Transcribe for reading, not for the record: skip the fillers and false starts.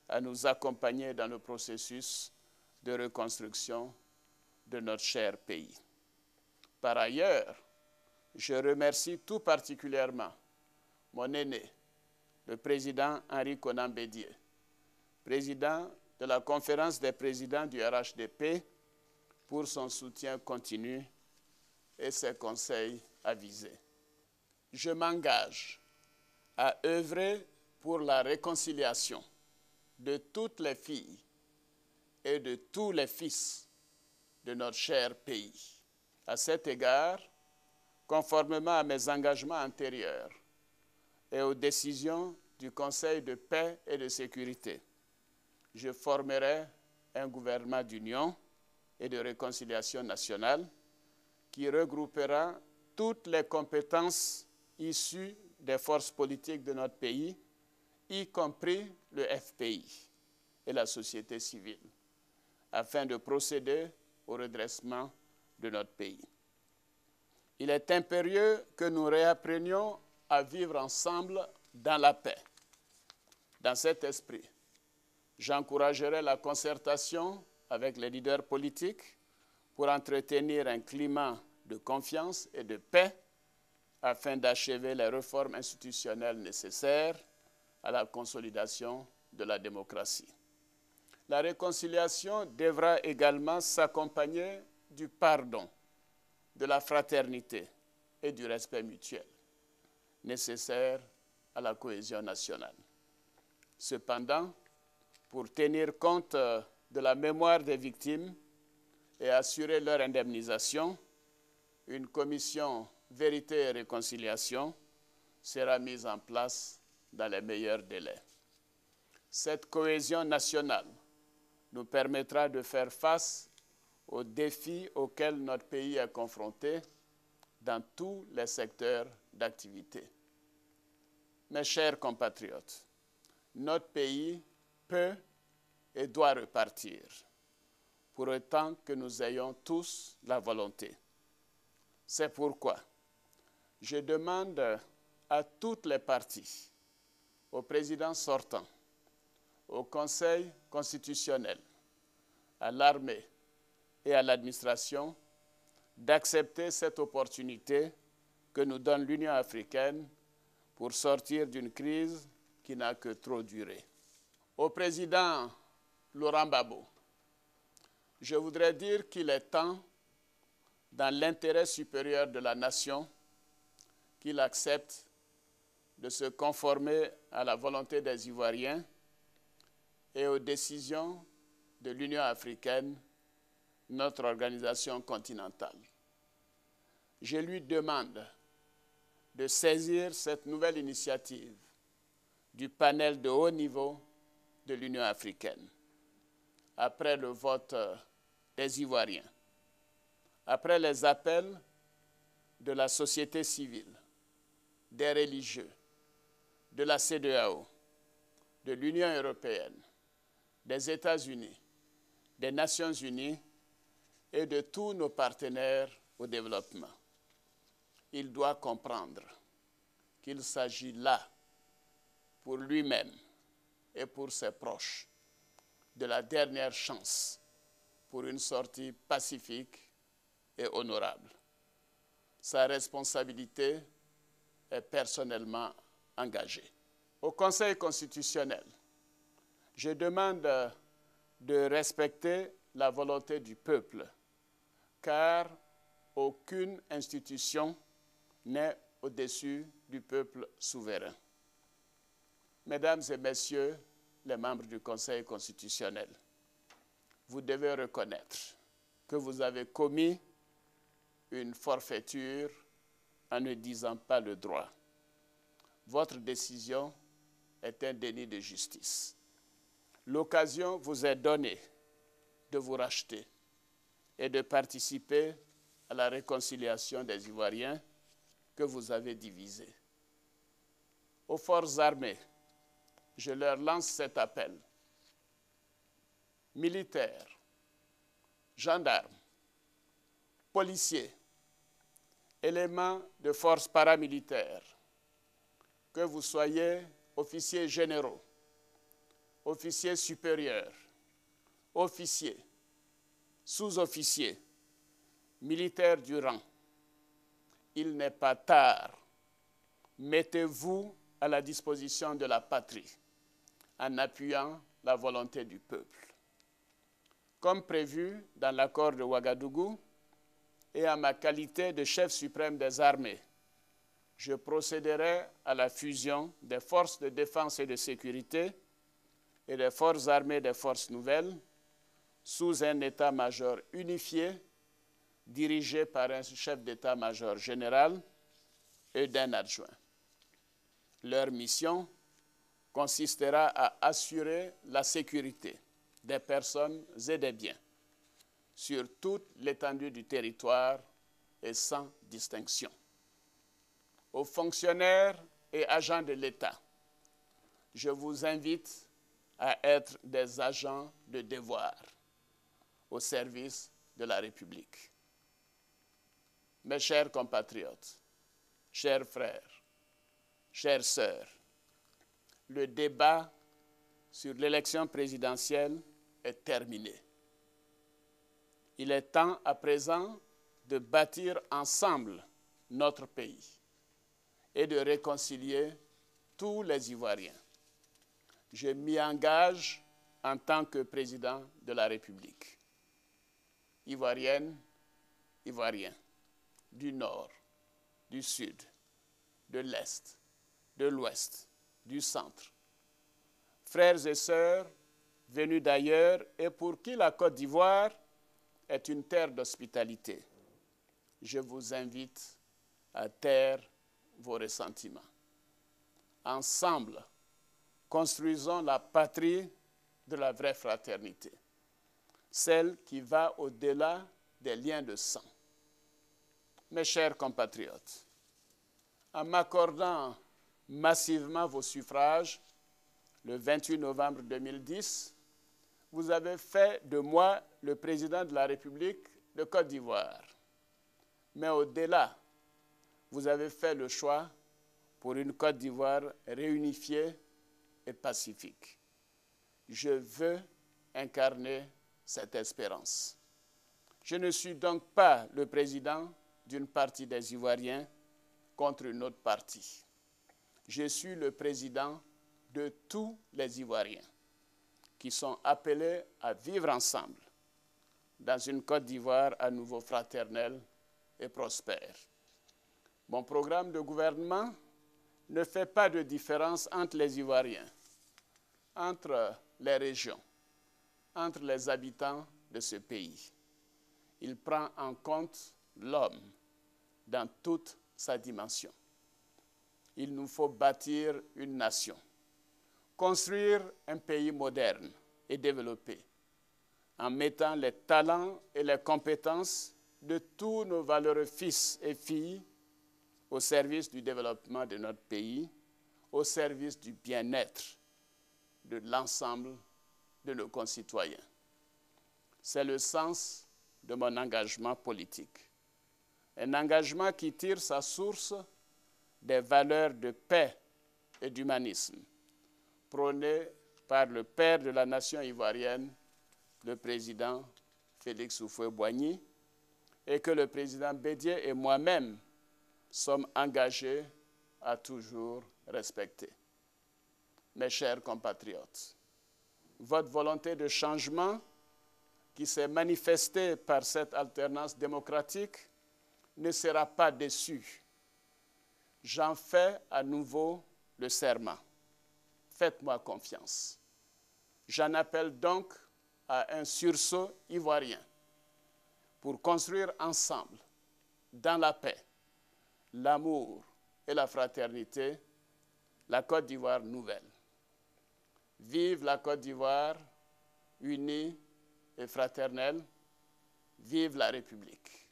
à nous accompagner dans le processus de reconstruction de notre cher pays. Par ailleurs, je remercie tout particulièrement mon aîné, le président Henri Konan Bédié, président de la conférence des présidents du RHDP, pour son soutien continu et ses conseils avisés. Je m'engage à œuvrer pour la réconciliation de toutes les filles et de tous les fils de notre cher pays. À cet égard, conformément à mes engagements antérieurs et aux décisions du Conseil de paix et de sécurité, je formerai un gouvernement d'union et de réconciliation nationale qui regroupera toutes les compétences issues des forces politiques de notre pays, y compris le FPI et la société civile, afin de procéder au redressement de notre pays. Il est impérieux que nous réapprenions à vivre ensemble dans la paix. Dans cet esprit, j'encouragerai la concertation avec les leaders politiques pour entretenir un climat de confiance et de paix afin d'achever les réformes institutionnelles nécessaires à la consolidation de la démocratie. La réconciliation devra également s'accompagner du pardon, de la fraternité et du respect mutuel, nécessaires à la cohésion nationale. Cependant, pour tenir compte de la mémoire des victimes et assurer leur indemnisation, une commission Vérité et Réconciliation sera mise en place dans les meilleurs délais. Cette cohésion nationale nous permettra de faire face aux défis auxquels notre pays est confronté dans tous les secteurs d'activité. Mes chers compatriotes, notre pays peut et doit repartir, pour autant que nous ayons tous la volonté. C'est pourquoi je demande à toutes les parties, au président sortant, au Conseil constitutionnel, à l'armée et à l'administration, d'accepter cette opportunité que nous donne l'Union africaine pour sortir d'une crise qui n'a que trop duré. Au président Laurent Gbagbo, je voudrais dire qu'il est temps, dans l'intérêt supérieur de la nation, qu'il accepte de se conformer à la volonté des Ivoiriens et aux décisions de l'Union africaine, notre organisation continentale. Je lui demande de saisir cette nouvelle initiative du panel de haut niveau de l'Union africaine, après le vote des Ivoiriens, après les appels de la société civile, des religieux, de la CEDEAO, de l'Union européenne, des États-Unis, des Nations unies et de tous nos partenaires au développement. Il doit comprendre qu'il s'agit là, pour lui-même et pour ses proches, de la dernière chance pour une sortie pacifique et honorable. Sa responsabilité est personnellement engagée. Au Conseil constitutionnel, je demande de respecter la volonté du peuple, car aucune institution n'est au-dessus du peuple souverain. Mesdames et messieurs les membres du Conseil constitutionnel, vous devez reconnaître que vous avez commis une forfaiture en ne disant pas le droit. Votre décision est un déni de justice. L'occasion vous est donnée de vous racheter et de participer à la réconciliation des Ivoiriens que vous avez divisés. Aux forces armées, je leur lance cet appel. Militaires, gendarmes, policiers, éléments de forces paramilitaires, que vous soyez officiers généraux, officiers supérieurs, officiers, sous-officiers, militaires du rang, il n'est pas tard. Mettez-vous à la disposition de la patrie en appuyant la volonté du peuple. Comme prévu dans l'accord de Ouagadougou et en ma qualité de chef suprême des armées, je procéderai à la fusion des forces de défense et de sécurité et des forces armées des forces nouvelles sous un état-major unifié dirigé par un chef d'état-major général et d'un adjoint. Leur mission consistera à assurer la sécurité des personnes et des biens sur toute l'étendue du territoire et sans distinction. Aux fonctionnaires et agents de l'État, je vous invite à être des agents de devoir au service de la République. Mes chers compatriotes, chers frères, chères sœurs, le débat sur l'élection présidentielle est terminé. Il est temps à présent de bâtir ensemble notre pays et de réconcilier tous les Ivoiriens. Je m'y engage en tant que président de la République. Ivoiriennes, Ivoiriens, du Nord, du Sud, de l'Est, de l'Ouest, du Centre, frères et sœurs venus d'ailleurs et pour qui la Côte d'Ivoire est une terre d'hospitalité, je vous invite à taire vos ressentiments. Ensemble, construisons la patrie de la vraie fraternité, celle qui va au-delà des liens de sang. Mes chers compatriotes, en m'accordant massivement vos suffrages, le 28 novembre 2010, vous avez fait de moi le président de la République de Côte d'Ivoire. Mais au-delà, vous avez fait le choix pour une Côte d'Ivoire réunifiée et pacifique. Je veux incarner cette espérance. Je ne suis donc pas le président d'une partie des Ivoiriens contre une autre partie. Je suis le président de tous les Ivoiriens qui sont appelés à vivre ensemble dans une Côte d'Ivoire à nouveau fraternelle et prospère. Mon programme de gouvernement ne fait pas de différence entre les Ivoiriens, entre les régions, entre les habitants de ce pays. Il prend en compte l'homme dans toute sa dimension. Il nous faut bâtir une nation, construire un pays moderne et développé, en mettant les talents et les compétences de tous nos valeureux fils et filles au service du développement de notre pays, au service du bien-être de l'ensemble de nos concitoyens. C'est le sens de mon engagement politique. Un engagement qui tire sa source des valeurs de paix et d'humanisme, prônées par le père de la nation ivoirienne, le président Félix Houphouët-Boigny, et que le président Bédié et moi-même sommes engagés à toujours respecter. Mes chers compatriotes, votre volonté de changement qui s'est manifestée par cette alternance démocratique ne sera pas déçue. J'en fais à nouveau le serment. Faites-moi confiance. J'en appelle donc à un sursaut ivoirien pour construire ensemble, dans la paix, l'amour et la fraternité, la Côte d'Ivoire nouvelle. Vive la Côte d'Ivoire unie et fraternelle. Vive la République.